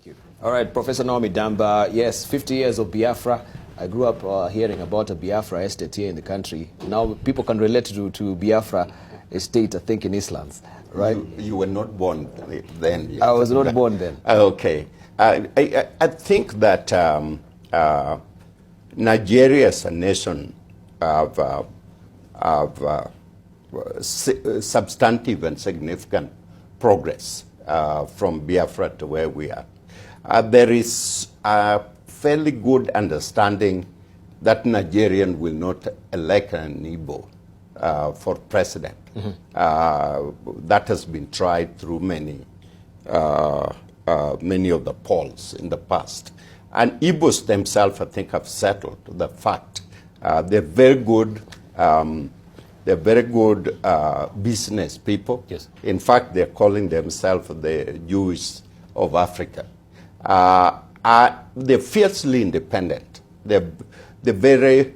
Thank you. All right, Professor Naomi Damba, yes, 50 years of Biafra. I grew up hearing about a Biafra estate here in the country. Now people can relate to Biafra estate, I think, in Islands, right? You were not born then. Yet. I was not born then. Okay. I think that Nigeria as a nation have substantive and significant progress from Biafra to where we are. There is a fairly good understanding that Nigerian will not elect an Igbo for president. That has been tried through many of the polls in the past. And Igbos themselves, I think, have settled the fact. They're very good. They're very good business people. Yes. In fact, they're calling themselves the Jews of Africa. They're fiercely independent. They're very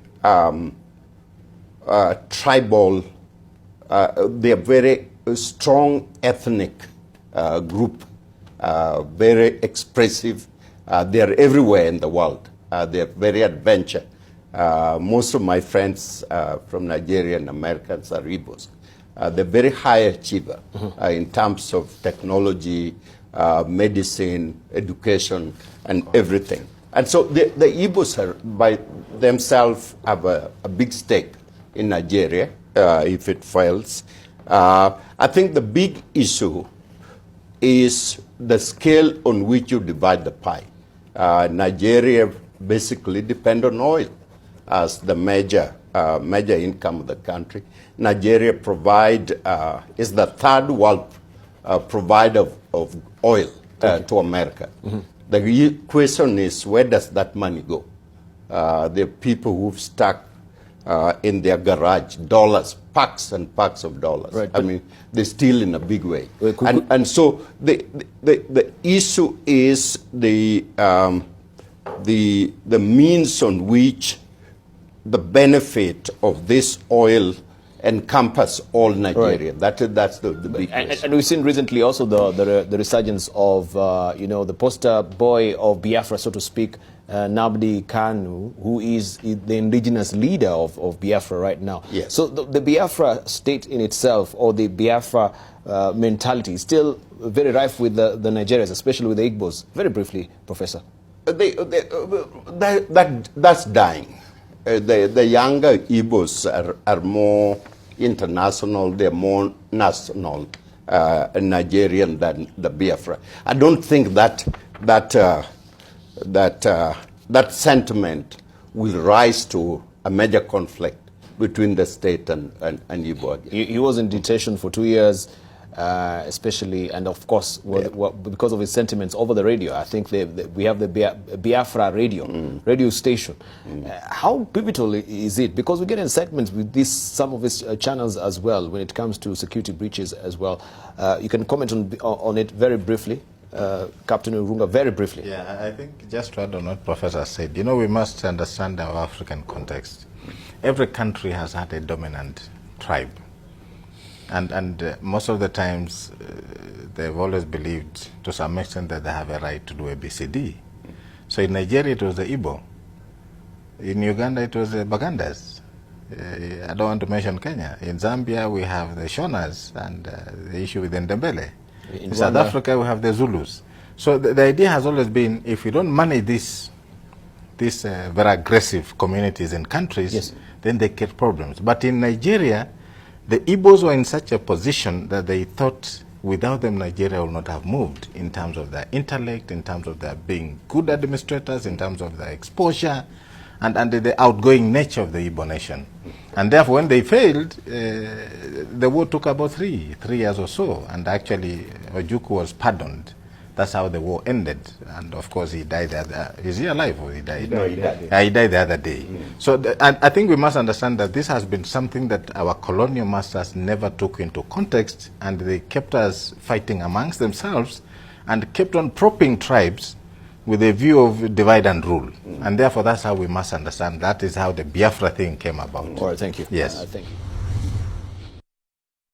tribal. They're very strong ethnic group, very expressive. They're everywhere in the world. They're very adventure. Most of my friends from Nigeria and Americans are Igbos. They're very high achiever in terms of technology, medicine, education, and everything. And so the Igbos are by themselves have a big stake in Nigeria if it fails. I think the big issue is the scale on which you divide the pie. Nigeria basically depends on oil as the major income of the country. Nigeria is the third world provider of oil to America. The question is, where does that money go? There are people who've stuck in their garage packs and packs of dollars. Right, I mean, they steal in a big way. And so the issue is the means on which the benefit of this oil encompass all Nigeria. Right. That's the big question. And we've seen recently also the resurgence of the poster boy of Biafra, so to speak, Nnamdi Kanu, who is the indigenous leader of Biafra right now. Yes. So the Biafra state in itself, or the Biafra mentality, is still very rife with the Nigerians, especially with the Igbos. Very briefly, Professor. That's dying. The younger Igbos are more international, they're more national Nigerian than the Biafra. I don't think that sentiment will rise to a major conflict between the state and Igbo again. He was in detention for 2 years, especially, and of course, because of his sentiments over the radio. I think we have the Biafra radio station. How pivotal is it? Because we get incitements with some of his channels as well when it comes to security breaches as well. You can comment on it very briefly. Captain Urunga, very briefly. Yeah, I think just to add on what Professor said, we must understand our African context. Every country has had a dominant tribe. And most of the times, they've always believed, to some extent, that they have a right to do ABCD. So in Nigeria, it was the Igbo. In Uganda, it was the Bagandas. I don't want to mention Kenya. In Zambia, we have the Shonas and the issue with Ndebele. In South Africa, we have the Zulus. So the idea has always been, if you don't manage these very aggressive communities and countries, yes, then they get problems. But in Nigeria, the Igbos were in such a position that they thought without them Nigeria would not have moved in terms of their intellect, in terms of their being good administrators, in terms of their exposure, and the outgoing nature of the Igbo nation. And therefore, when they failed, the war took about three years or so, and actually Ojukwu was pardoned. That's how the war ended. And of course, he died. Is he alive or he died? No, he died. He died the other day. So I think we must understand that this has been something that our colonial masters never took into context, and they kept us fighting amongst themselves and kept on propping tribes with a view of divide and rule. And therefore, that's how we must understand. That is how the Biafra thing came about. All right, thank you. Yes. Thank you.